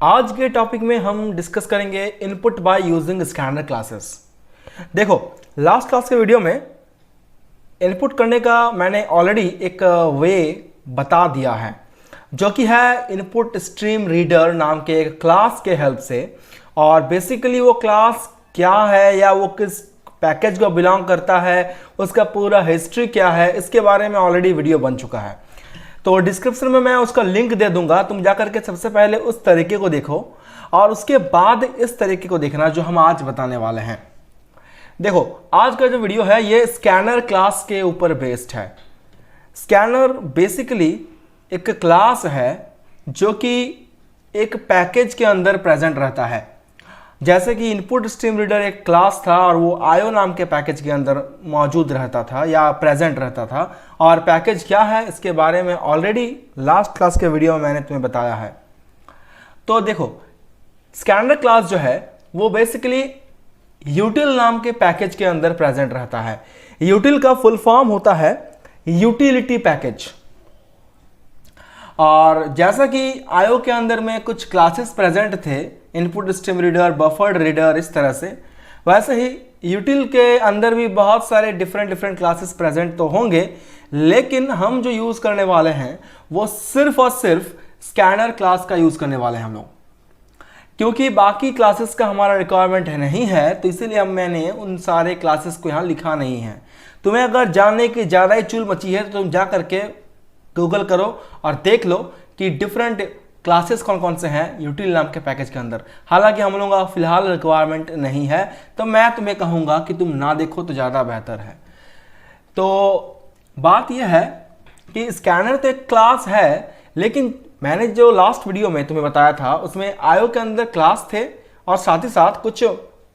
आज के टॉपिक में हम डिस्कस करेंगे input by using scanner classes. देखो, लास्ट क्लास के वीडियो में इनपुट करने का मैंने ऑलरेडी एक वे बता दिया है, जो कि है इनपुट स्ट्रीम रीडर नाम के एक क्लास के हेल्प से। और बेसिकली वो क्लास क्या है या वो किस पैकेज को बिलोंग करता है, उसका पूरा हिस्ट्री क्या है, इसके बारे में ऑलरेडी वीडियो बन चुका है। तो डिस्क्रिप्शन में मैं उसका लिंक दे दूंगा, तुम जाकर के सबसे पहले उस तरीके को देखो और उसके बाद इस तरीके को देखना जो हम आज बताने वाले हैं। देखो, आज का जो वीडियो है ये स्कैनर क्लास के ऊपर बेस्ड है। स्कैनर बेसिकली एक क्लास है जो कि एक पैकेज के अंदर प्रेजेंट रहता है। जैसे कि इनपुट स्ट्रीम रीडर एक क्लास था और वो आयो नाम के पैकेज के अंदर मौजूद रहता था या प्रेजेंट रहता था। और पैकेज क्या है इसके बारे में ऑलरेडी लास्ट क्लास के वीडियो में मैंने तुम्हें बताया है। तो देखो, स्कैनर क्लास जो है वो बेसिकली यूटिल नाम के पैकेज के अंदर प्रेजेंट रहता है। यूटिल का फुल फॉर्म होता है यूटिलिटी पैकेज। और जैसा कि आयो के अंदर में कुछ क्लासेस प्रेजेंट थे, input stream reader, buffered reader, इस तरह से, वैसे ही यूटिल के अंदर भी बहुत सारे डिफरेंट क्लासेस प्रेजेंट तो होंगे, लेकिन हम जो यूज़ करने वाले हैं वो सिर्फ और सिर्फ स्कैनर क्लास का यूज़ करने वाले हैं हम लोग, क्योंकि बाकी क्लासेस का हमारा रिक्वायरमेंट मैंने है। तो इसीलिए अब मैंने उन सारे क्लासेस को यहाँ लिखा नहीं है। तुम्हें अगर जानने की ज़्यादा ही चुल मची है तो तुम जा करके गूगल करो और देख लो कि डिफरेंट क्लासेस कौन कौन से हैं यूटिल नाम के पैकेज के अंदर। हालांकि हम लोगों का फिलहाल रिक्वायरमेंट नहीं है, तो मैं तुम्हें कहूँगा कि तुम ना देखो तो ज़्यादा बेहतर है। तो बात यह है कि स्कैनर तो एक क्लास है, लेकिन मैंने जो लास्ट वीडियो में तुम्हें बताया था उसमें आयो के अंदर क्लास थे और साथ ही साथ कुछ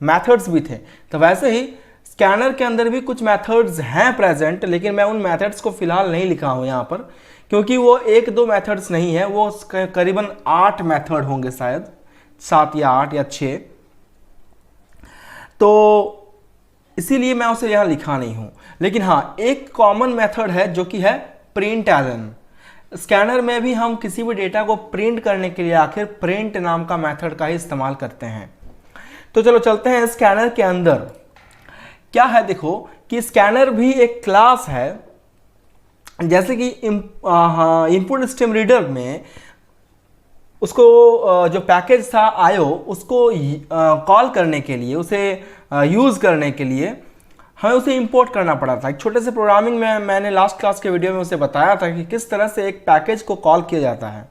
मैथड्स भी थे। तो वैसे ही स्कैनर के अंदर भी कुछ मैथड्स हैं प्रेजेंट, लेकिन मैं उन मैथड्स को फिलहाल नहीं लिखा हूँ यहाँ पर, क्योंकि वो एक दो मैथड्स नहीं है, वो करीबन 8 मैथड होंगे, शायद 7 या 8 या 6। तो इसीलिए मैं उसे यहाँ लिखा नहीं हूँ। लेकिन हाँ, एक कॉमन मेथड है जो कि है प्रिंट एलन। स्कैनर में भी हम किसी भी डेटा को प्रिंट करने के लिए आखिर प्रिंट नाम का मेथड का ही इस्तेमाल करते हैं। तो चलो चलते हैं स्कैनर के अंदर क्या है। देखो कि स्कैनर भी एक क्लास है। जैसे कि इनपुट स्ट्रीम रीडर में उसको जो पैकेज था आयो, उसको कॉल करने के लिए, उसे यूज़ करने के लिए हमें उसे इंपोर्ट करना पड़ा था। एक छोटे से प्रोग्रामिंग में मैंने लास्ट क्लास के वीडियो में उसे बताया था कि किस तरह से एक पैकेज को कॉल किया जाता है।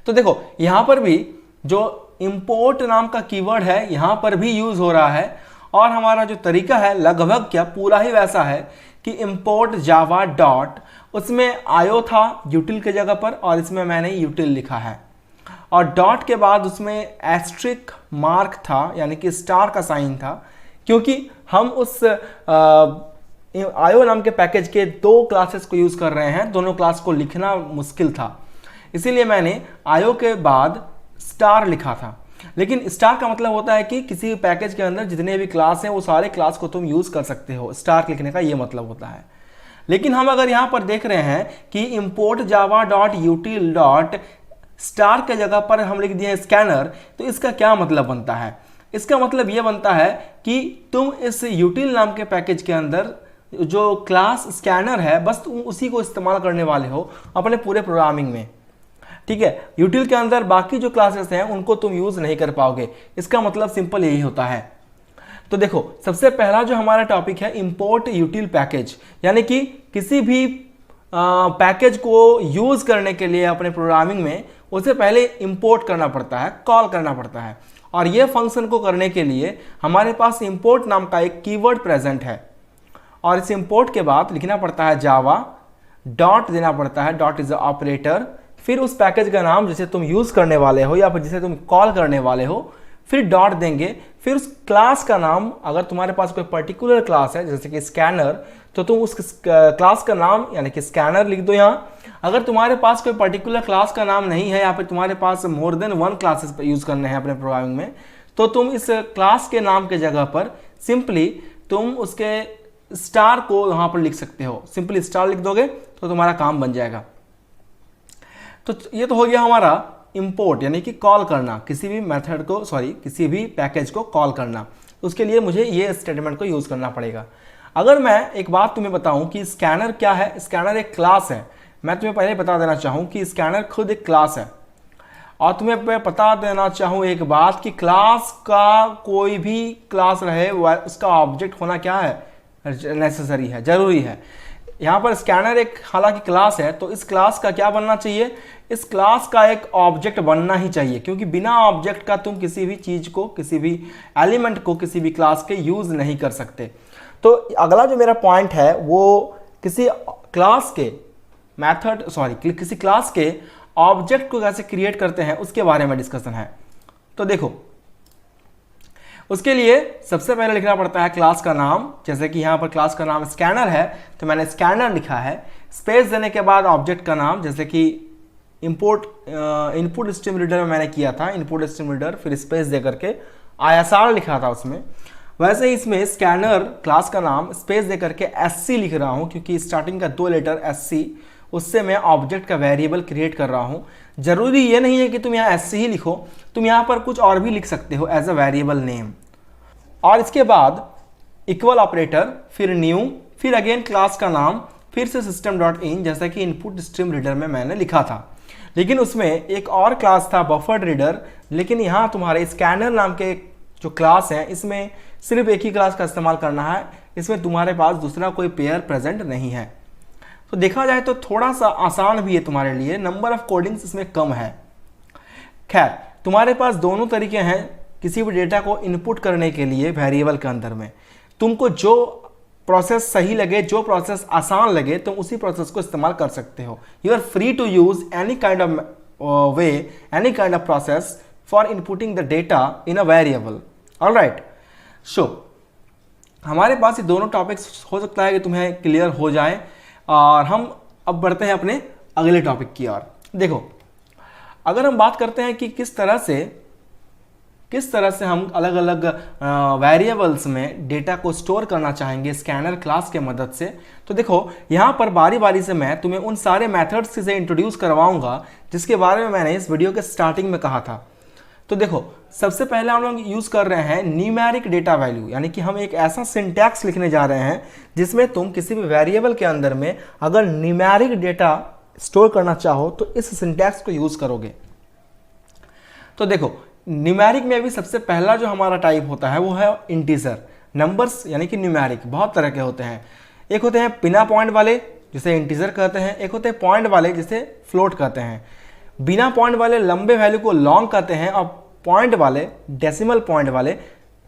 तो देखो, यहाँ पर भी जो इंपोर्ट नाम का कीवर्ड है यहाँ पर भी यूज़ हो रहा है, और हमारा जो तरीका है लगभग क्या पूरा ही वैसा है कि इंपोर्ट जावा डॉट, उसमें आयो था यूटिल के जगह पर और इसमें मैंने यूटिल लिखा है, और डॉट के बाद उसमें एस्ट्रिक मार्क था, यानी कि स्टार का साइन था, क्योंकि हम उस आयो नाम के पैकेज के 2 क्लासेस को यूज़ कर रहे हैं। दोनों क्लास को लिखना मुश्किल था, इसीलिए मैंने आयो के बाद स्टार लिखा था। लेकिन स्टार का मतलब होता है कि किसी पैकेज के अंदर जितने भी क्लास हैं वो सारे क्लास को तुम यूज़ कर सकते हो। स्टार लिखने का ये मतलब होता है। लेकिन हम अगर यहाँ पर देख रहे हैं कि import java dot यूटिल dot star के जगह पर हम लिख दिए स्कैनर, तो इसका क्या मतलब बनता है? इसका मतलब ये बनता है कि तुम इस यूटिल नाम के पैकेज के अंदर जो क्लास स्कैनर है बस तुम उसी को इस्तेमाल करने वाले हो अपने पूरे प्रोग्रामिंग में। ठीक है, यूटिल के अंदर बाकी जो क्लासेस हैं उनको तुम यूज़ नहीं कर पाओगे। इसका मतलब सिंपल यही होता है। तो देखो, सबसे पहला जो हमारा टॉपिक है इंपोर्ट यूटिल पैकेज, यानी कि किसी भी पैकेज को यूज़ करने के लिए अपने प्रोग्रामिंग में उसे पहले इंपोर्ट करना पड़ता है, कॉल करना पड़ता है। और ये फंक्शन को करने के लिए हमारे पास इंपोर्ट नाम का एक कीवर्ड प्रेजेंट है, और इस इंपोर्ट के बाद लिखना पड़ता है जावा डॉट, देना पड़ता है डॉट इज ऑपरेटर, फिर उस पैकेज का नाम जिसे तुम यूज़ करने वाले हो या फिर जिसे तुम कॉल करने वाले हो, फिर डॉट देंगे, फिर उस क्लास का नाम। अगर तुम्हारे पास कोई पर्टिकुलर क्लास है जैसे कि स्कैनर, तो तुम उस क्लास का नाम यानी कि स्कैनर लिख दो यहाँ। अगर तुम्हारे पास कोई पर्टिकुलर क्लास का नाम नहीं है या फिर तुम्हारे पास मोर देन 1 क्लासेस यूज़ करने हैं अपने प्रोग्रामिंग में, तो तुम इस क्लास के नाम के जगह पर सिंपली तुम उसके स्टार को यहाँ पर लिख सकते हो। सिंपली स्टार लिख दोगे तो तुम्हारा काम बन जाएगा। तो ये तो हो गया हमारा इंपोर्ट यानी कि कॉल करना, किसी भी मेथड को किसी भी पैकेज को कॉल करना, उसके लिए मुझे ये स्टेटमेंट को यूज़ करना पड़ेगा। अगर मैं एक बात तुम्हें बताऊं कि स्कैनर क्या है, स्कैनर एक क्लास है। मैं तुम्हें पहले बता देना चाहूँ कि स्कैनर खुद एक क्लास है, और तुम्हें मैं बता देना चाहूँ एक बात कि क्लास का कोई भी क्लास रहे उसका ऑब्जेक्ट होना क्या है, नेसेसरी है, जरूरी है। यहाँ पर स्कैनर एक हालांकि क्लास है, तो इस क्लास का क्या बनना चाहिए, इस क्लास का एक ऑब्जेक्ट बनना ही चाहिए, क्योंकि बिना ऑब्जेक्ट का तुम किसी भी चीज को, किसी भी एलिमेंट को किसी भी क्लास के यूज नहीं कर सकते। तो अगला जो मेरा पॉइंट है वो किसी क्लास के किसी क्लास के ऑब्जेक्ट को कैसे क्रिएट करते हैं उसके बारे में डिस्कशन है। तो देखो, उसके लिए सबसे पहले लिखना पड़ता है क्लास का नाम। जैसे कि यहाँ पर क्लास का नाम स्कैनर है, तो मैंने स्कैनर लिखा है। स्पेस देने के बाद ऑब्जेक्ट का नाम, जैसे कि इनपुट स्ट्रीम रीडर में मैंने किया था, इनपुट स्ट्रीम रीडर, फिर स्पेस दे करके ISR लिखा था उसमें। वैसे ही इसमें स्कैनर क्लास का नाम स्पेस दे करके SC लिख रहा हूँ, क्योंकि स्टार्टिंग का 2 लेटर SC, उससे मैं ऑब्जेक्ट का वेरिएबल क्रिएट कर रहा हूँ। जरूरी ये नहीं है कि तुम यहाँ SC ही लिखो, तुम यहाँ पर कुछ और भी लिख सकते हो एज अ वेरिएबल नेम। और इसके बाद इक्वल ऑपरेटर, फिर न्यू, फिर अगेन क्लास का नाम, फिर से system.in, जैसा कि इनपुट स्ट्रीम रीडर में मैंने लिखा था। लेकिन उसमें एक और क्लास था बफर्ड रीडर, लेकिन यहाँ तुम्हारे स्कैनर नाम के जो क्लास है इसमें सिर्फ एक ही क्लास का इस्तेमाल करना है, इसमें तुम्हारे पास दूसरा कोई पेयर प्रेजेंट नहीं है। तो देखा जाए तो थोड़ा सा आसान भी है तुम्हारे लिए, नंबर ऑफ कोडिंग्स इसमें कम है। खैर, तुम्हारे पास दोनों तरीके हैं किसी भी डेटा को इनपुट करने के लिए वेरिएबल के अंदर में। तुमको जो प्रोसेस सही लगे, जो प्रोसेस आसान लगे, तुम उसी प्रोसेस को इस्तेमाल कर सकते हो। You are free to use any kind of way, any kind of process for inputting the data in a variable. Alright, so हमारे पास ये दोनों टॉपिक्स हो सकता है कि तुम्हें क्लियर हो जाए, और हम अब बढ़ते हैं अपने अगले टॉपिक की ओर। देखो, अगर हम बात करते हैं कि किस तरह से हम अलग अलग वेरिएबल्स में डेटा को स्टोर करना चाहेंगे स्कैनर क्लास के मदद से, तो देखो यहाँ पर बारी बारी से मैं तुम्हें उन सारे मेथड्स से इंट्रोड्यूस करवाऊंगा जिसके बारे में मैंने इस वीडियो के स्टार्टिंग में कहा था। तो देखो, सबसे पहले हम लोग यूज़ कर रहे हैं न्यूमेरिक डेटा वैल्यू, यानी कि हम एक ऐसा सिंटैक्स लिखने जा रहे हैं जिसमें तुम किसी भी वेरिएबल के अंदर में अगर न्यूमेरिक डेटा स्टोर करना चाहो तो इस सिंटैक्स को यूज़ करोगे। तो देखो, न्यूमेरिक में भी सबसे पहला जो हमारा टाइप होता है वो है इंटीजर नंबर्स, यानी कि न्यूमेरिक बहुत तरह के होते हैं। एक होते हैं बिना पॉइंट वाले, जिसे इंटीजर कहते हैं। एक होते हैं पॉइंट वाले, जिसे फ्लोट कहते हैं। बिना पॉइंट वाले लंबे वैल्यू को लॉन्ग कहते हैं, और पॉइंट वाले, डेसिमल पॉइंट वाले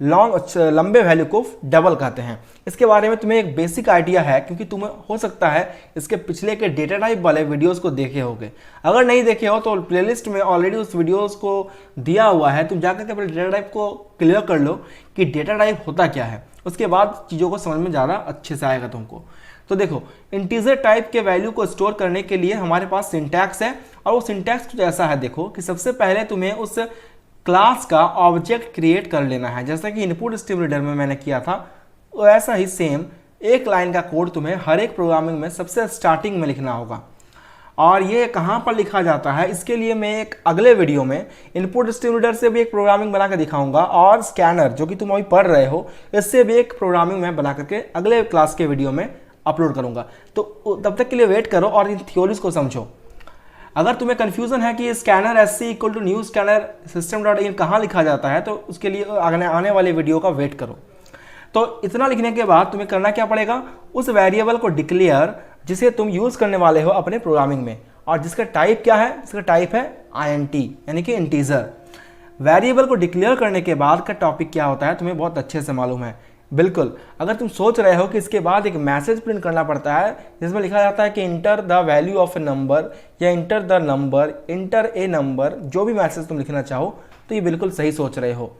लंबे वैल्यू को डबल कहते हैं। इसके बारे में तुम्हें एक बेसिक आइडिया है, क्योंकि तुम्हें हो सकता है इसके पिछले के डेटा टाइप वाले वीडियोस को देखे होगे। अगर नहीं देखे हो तो प्लेलिस्ट में ऑलरेडी उस वीडियोस को दिया हुआ है, तुम जाकर के अपने डेटा टाइप को क्लियर कर लो कि डेटा टाइप होता क्या है। उसके बाद चीज़ों को समझ में ज़्यादा अच्छे से आएगा तुमको। तो देखो, इंटीजर टाइप के वैल्यू को स्टोर करने के लिए हमारे पास सिंटैक्स है, और वो सिंटैक्स कुछ ऐसा है, देखो कि सबसे पहले तुम्हें उस क्लास का ऑब्जेक्ट क्रिएट कर लेना है, जैसा कि इनपुट स्ट्रीम रीडर में मैंने किया था। वैसा ही सेम एक लाइन का कोड तुम्हें हर एक प्रोग्रामिंग में सबसे स्टार्टिंग में लिखना होगा। और ये कहाँ पर लिखा जाता है, इसके लिए मैं एक अगले वीडियो में इनपुट स्ट्रीम रीडर से भी एक प्रोग्रामिंग बना कर दिखाऊंगा, और स्कैनर जो कि तुम अभी पढ़ रहे हो इससे भी एक प्रोग्रामिंग मैं बना करके अगले क्लास के वीडियो में अपलोड करूँगा। तो तब तक के लिए वेट करो और इन थ्योरीज को समझो। अगर तुम्हें कंफ्यूजन है कि scanner SC equal to new scanner system.in कहाँ लिखा जाता है, तो उसके लिए आने वाले वीडियो का वेट करो। तो इतना लिखने के बाद तुम्हें करना क्या पड़ेगा, उस वेरिएबल को डिक्लेयर जिसे तुम यूज़ करने वाले हो अपने प्रोग्रामिंग में, और जिसका टाइप क्या है, इसका टाइप है INT, यानी कि इंटीजर। वेरिएबल को डिक्लेयर करने के बाद का टॉपिक क्या होता है तुम्हें बहुत अच्छे से मालूम है। बिल्कुल, अगर तुम सोच रहे हो कि इसके बाद एक मैसेज प्रिंट करना पड़ता है जिसमें लिखा जाता है कि enter the value of a number, या enter the number, enter a number, जो भी मैसेज तुम लिखना चाहो, तो ये बिल्कुल सही सोच रहे हो।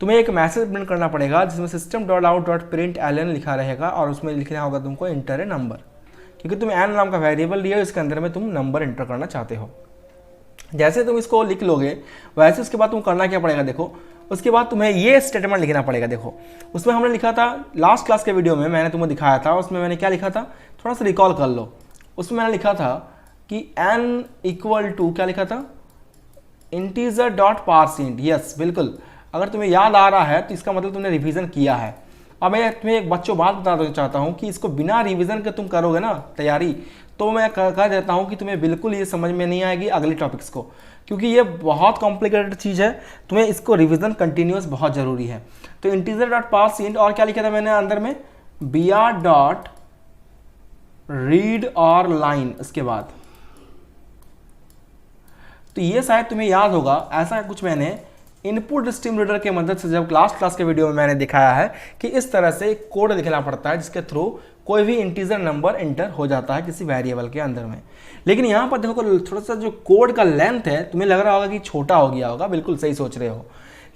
तुम्हें एक मैसेज प्रिंट करना पड़ेगा जिसमें system.out.println लिखा रहेगा, और उसमें लिखना होगा तुमको इंटर ए नंबर, क्योंकि तुम एन नाम का वेरिएबल लिया हो, इसके अंदर में तुम नंबर इंटर करना चाहते हो। जैसे तुम इसको लिख लोगे वैसे उसके बाद तुम करना क्या पड़ेगा, देखो उसके बाद तुम्हें ये स्टेटमेंट लिखना पड़ेगा। देखो, उसमें हमने लिखा था लास्ट क्लास के वीडियो में, मैंने तुम्हें दिखाया था, उसमें मैंने क्या लिखा था, थोड़ा सा रिकॉल कर लो। उसमें मैंने लिखा था कि n इक्वल टू, क्या लिखा था, इंटीजर डॉट पार्सिंट, यस बिल्कुल, अगर तुम्हें याद आ रहा है तो इसका मतलब तुमने रिवीजन किया है। अब मैं तुम्हें एक बच्चों बात बताना चाहता हूँ कि इसको बिना रिवीजन के तुम करोगे ना तैयारी, तो मैं कह देता हूँ कि तुम्हें बिल्कुल ये समझ में नहीं आएगी अगले टॉपिक्स को, क्योंकि ये बहुत कॉम्प्लिकेटेड चीज़ है, तुम्हें इसको रिवीजन कंटिन्यूस बहुत ज़रूरी है। तो इंटीजर डॉट पार्सिंट और क्या लिखा था मैंने अंदर में, br डॉट रीड और लाइन इसके बाद, तो ये शायद तुम्हें याद होगा, ऐसा कुछ मैंने इनपुट स्ट्रीम रीडर के मदद से जब लास्ट क्लास के वीडियो में मैंने दिखाया है कि इस तरह से एक कोड लिखना पड़ता है जिसके थ्रू कोई भी इंटीजर नंबर एंटर हो जाता है किसी वेरिएबल के अंदर में। लेकिन यहाँ पर देखो थोड़ा सा जो कोड का लेंथ है तुम्हें लग रहा होगा कि छोटा हो गया होगा, बिल्कुल सही सोच रहे हो।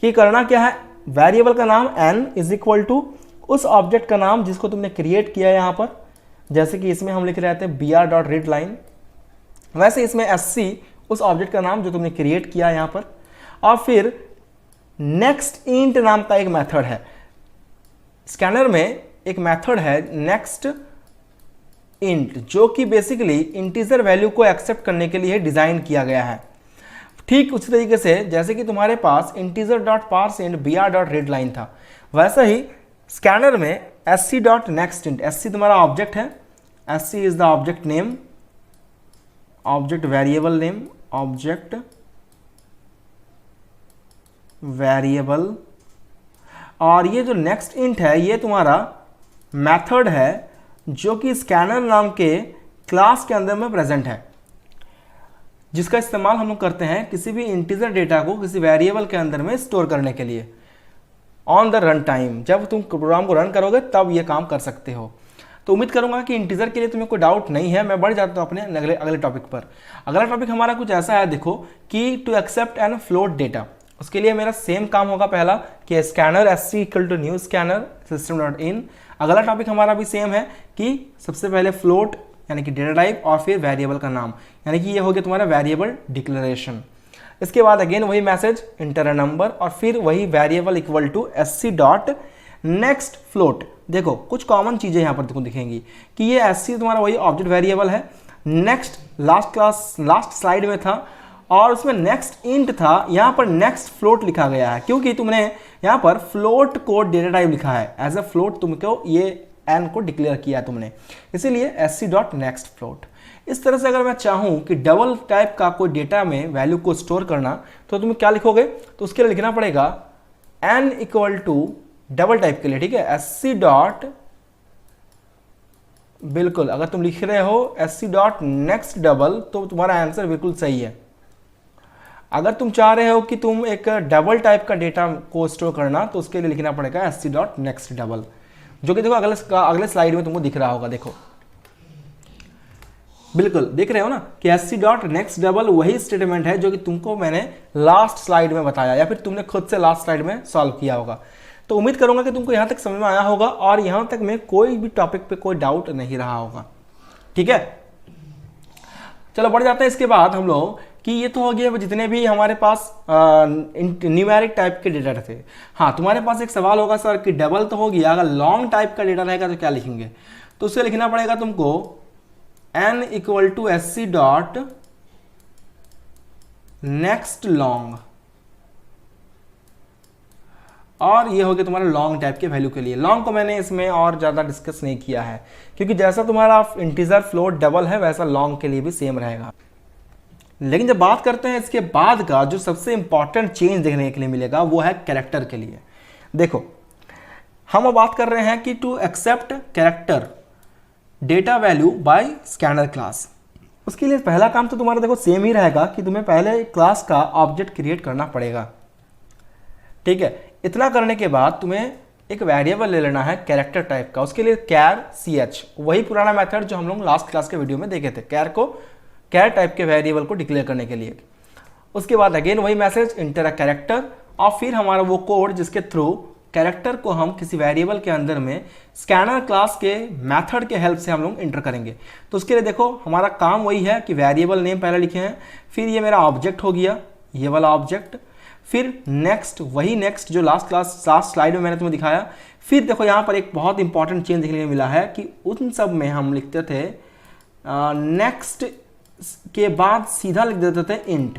कि करना क्या है, वेरिएबल का नाम n इज इक्वल टू उस ऑब्जेक्ट का नाम जिसको तुमने क्रिएट किया है यहाँ पर, जैसे कि इसमें हम लिख रहे थे br डॉट रीड लाइन, वैसे इसमें sc उस ऑब्जेक्ट का नाम जो तुमने क्रिएट किया यहाँ पर, और फिर नेक्स्ट इंट नाम का एक मेथड है। स्कैनर में एक मेथड है नेक्स्ट इंट, जो कि बेसिकली इंटीजर वैल्यू को एक्सेप्ट करने के लिए डिजाइन किया गया है। ठीक उसी तरीके से जैसे कि तुम्हारे पास integer dot parseint br dot read line था, वैसा ही स्कैनर में sc dot next int, sc तुम्हारा ऑब्जेक्ट है, sc is the object name, object variable name, object variable, और ये जो नेक्स्ट इंट है ये तुम्हारा मेथड है जो कि स्कैनर नाम के क्लास के अंदर में प्रेजेंट है, जिसका इस्तेमाल हम लोग करते हैं किसी भी इंटीजर डेटा को किसी वेरिएबल के अंदर में स्टोर करने के लिए ऑन द रन टाइम। जब तुम प्रोग्राम को रन करोगे तब ये काम कर सकते हो। तो उम्मीद करूंगा कि इंटीजर के लिए तुम्हें कोई डाउट नहीं है। मैं बढ़ जाता हूं अपने अगले टॉपिक पर। अगला टॉपिक हमारा कुछ ऐसा है, देखो कि to accept and float data, उसके लिए मेरा सेम काम होगा पहला कि scanner sc equal to new scanner system dot in. अगला टॉपिक हमारा भी सेम है कि सबसे पहले फ्लोट यानी कि डेटा टाइप और फिर वेरिएबल का नाम, यानी कि ये हो गया तुम्हारा वेरिएबल डिक्लेरेशन। इसके बाद अगेन वही मैसेज इंटर अ नंबर और फिर वही variable equal to sc dot next float. देखो कुछ कॉमन चीजें यहाँ पर तुमको दिखेंगी कि ये sc तुम्हारा वही ऑब्जेक्ट वेरिएबल है, नेक्स्ट लास्ट स्लाइड में था और उसमें नेक्स्ट इंट था, यहाँ पर नेक्स्ट फ्लोट लिखा गया है क्योंकि तुमने यहाँ पर फ्लोट को डेटा टाइप लिखा है, एज अ फ्लोट तुमको ये n को डिक्लेयर किया तुमने, इसीलिए sc डॉट नेक्स्ट फ्लोट। इस तरह से अगर मैं चाहूँ कि डबल टाइप का कोई डेटा में वैल्यू को स्टोर करना तो तुम क्या लिखोगे, तो उसके लिए लिखना पड़ेगा n equal to double type के लिए, ठीक है, sc डॉट, बिल्कुल अगर तुम लिख रहे हो sc डॉट नेक्स्ट डबल तो तुम्हारा आंसर बिल्कुल सही है। अगर तुम चाह रहे हो कि तुम एक डबल टाइप का डेटा को स्टोर करना तो उसके लिए लिखना पड़ेगा sc डॉट नेक्स्ट डबल, जो कि देखो अगले स्लाइड में तुमको दिख रहा होगा। देखो बिल्कुल दिख रहे हो ना कि sc डॉट नेक्स्ट डबल वही स्टेटमेंट है जो कि तुमको मैंने लास्ट स्लाइड में बताया या फिर तुमने खुद से लास्ट स्लाइड में सॉल्व किया होगा। तो उम्मीद करूंगा कि तुमको यहां तक समझ में आया होगा और यहां तक में कोई भी टॉपिक पे कोई डाउट नहीं रहा होगा, ठीक है। चलो बढ़ जाते हैं इसके बाद हम लोग कि ये तो हो गया जितने भी हमारे पास न्यूमेरिक टाइप के डेटा थे। हाँ, तुम्हारे पास एक सवाल होगा सर कि डबल तो हो गया, अगर लॉन्ग टाइप का डेटा रहेगा तो क्या लिखेंगे, तो उसे लिखना पड़ेगा तुमको n equal to sc dot next long, और ये हो गया तुम्हारा लॉन्ग टाइप के वैल्यू के लिए। लॉन्ग को मैंने इसमें और ज़्यादा डिस्कस नहीं किया है क्योंकि जैसा तुम्हारा इंटीजर फ्लोट डबल है वैसा लॉन्ग के लिए भी सेम रहेगा। लेकिन जब बात करते हैं इसके बाद का जो सबसे इंपॉर्टेंट चेंज देखने के लिए मिलेगा वो है कैरेक्टर के लिए। देखो हम अब बात कर रहे हैं कि to accept character data value by scanner class. उसके लिए पहला काम तो तुम्हारा देखो सेम ही रहेगा कि तुम्हें पहले क्लास का ऑब्जेक्ट क्रिएट करना पड़ेगा, ठीक है। इतना करने के बाद तुम्हें एक वेरिएबल ले लेना है कैरेक्टर टाइप का, उसके लिए कैर ch, वही पुराना मेथड जो हम लोग लास्ट क्लास के वीडियो में देखे थे, कैर टाइप के वेरिएबल को डिक्लेयर करने के लिए। उसके बाद अगेन वही मैसेज इंटर अ कैरेक्टर और फिर हमारा वो कोड जिसके थ्रू कैरेक्टर को हम किसी वेरिएबल के अंदर में स्कैनर क्लास के मेथड के हेल्प से हम लोग इंटर करेंगे। तो उसके लिए देखो हमारा काम वही है कि वेरिएबल नेम पहले लिखे हैं, फिर ये मेरा ऑब्जेक्ट हो गया, ये वाला ऑब्जेक्ट, फिर नेक्स्ट वही नेक्स्ट जो लास्ट स्लाइड में मैंने तुम्हें दिखाया। फिर देखो यहाँ पर एक बहुत इंपॉर्टेंट चेंज देखने को मिला है कि उन सब में हम लिखते थे नेक्स्ट के बाद सीधा लिख देते थे इंट,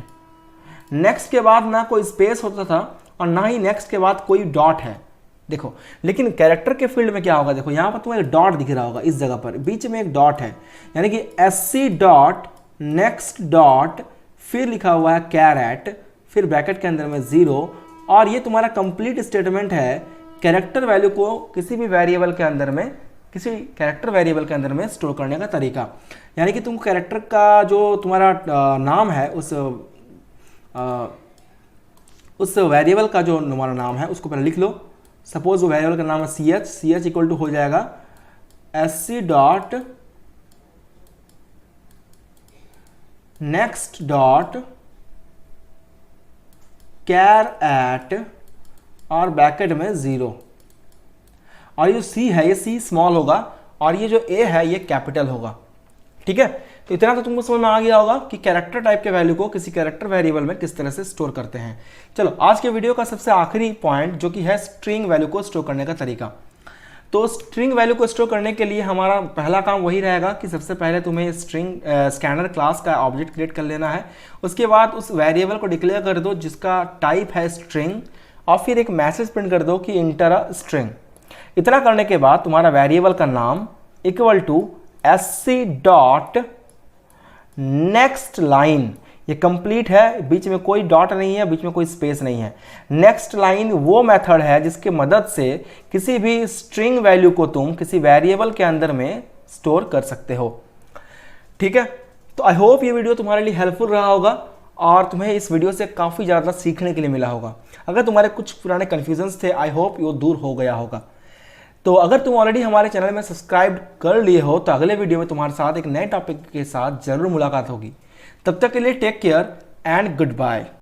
नेक्स्ट के बाद ना कोई स्पेस होता था और ना ही नेक्स्ट के बाद कोई डॉट है। देखो, लेकिन कैरेक्टर के फील्ड में क्या होगा, देखो यहाँ पर तुम्हें एक डॉट दिख रहा होगा, इस जगह पर बीच में एक डॉट है, यानी कि SC डॉट नेक्स्ट डॉट, फिर लिखा हुआ है कैरेट, फिर ब्रैकेट के अंदर में 0, और ये तुम्हारा कंप्लीट स्टेटमेंट है कैरेक्टर वैल्यू को किसी भी वेरिएबल के अंदर में, किसी कैरेक्टर वेरिएबल के अंदर में स्टोर करने का तरीका। यानी कि तुम कैरेक्टर का जो तुम्हारा नाम है, उस वेरिएबल का जो तुम्हारा नाम है उसको पहले लिख लो। सपोज वो वेरिएबल का नाम है ch इक्वल टू हो जाएगा SC dot next dot char at और ब्रैकेट में 0, और ये जो C है ये C स्मॉल होगा और ये जो A है ये कैपिटल होगा। ठीक है, तो इतना तो तुमको समझ में आ गया होगा कि कैरेक्टर टाइप के वैल्यू को किसी कैरेक्टर वेरिएबल में किस तरह से स्टोर करते हैं। चलो आज के वीडियो का सबसे आखिरी पॉइंट जो कि है स्ट्रिंग वैल्यू को स्टोर करने का तरीका। तो स्ट्रिंग वैल्यू को स्टोर करने के लिए हमारा पहला काम वही रहेगा कि सबसे पहले तुम्हें स्ट्रिंग स्कैनर क्लास का ऑब्जेक्ट क्रिएट कर लेना है। उसके बाद उस वेरिएबल को डिक्लेयर कर दो जिसका टाइप है स्ट्रिंग, और फिर एक मैसेज प्रिंट कर दो कि इंटर अ स्ट्रिंग। इतना करने के बाद तुम्हारा वेरिएबल का नाम equal to SC dot next line, ये कंप्लीट है, बीच में कोई डॉट नहीं है, बीच में कोई स्पेस नहीं है। नेक्स्ट लाइन वो मेथड है जिसकी मदद से किसी भी स्ट्रिंग वैल्यू को तुम किसी वेरिएबल के अंदर में स्टोर कर सकते हो। ठीक है, तो आई होप ये वीडियो तुम्हारे लिए हेल्पफुल रहा होगा और तुम्हें इस वीडियो से काफ़ी ज़्यादा सीखने के लिए मिला होगा। अगर तुम्हारे कुछ पुराने कन्फ्यूजन्स थे, आई होप वो दूर हो गया होगा। तो अगर तुम ऑलरेडी हमारे चैनल में सब्सक्राइब कर लिए हो तो अगले वीडियो में तुम्हारे साथ एक नए टॉपिक के साथ जरूर मुलाकात होगी। तब तक के लिए take care and good bye.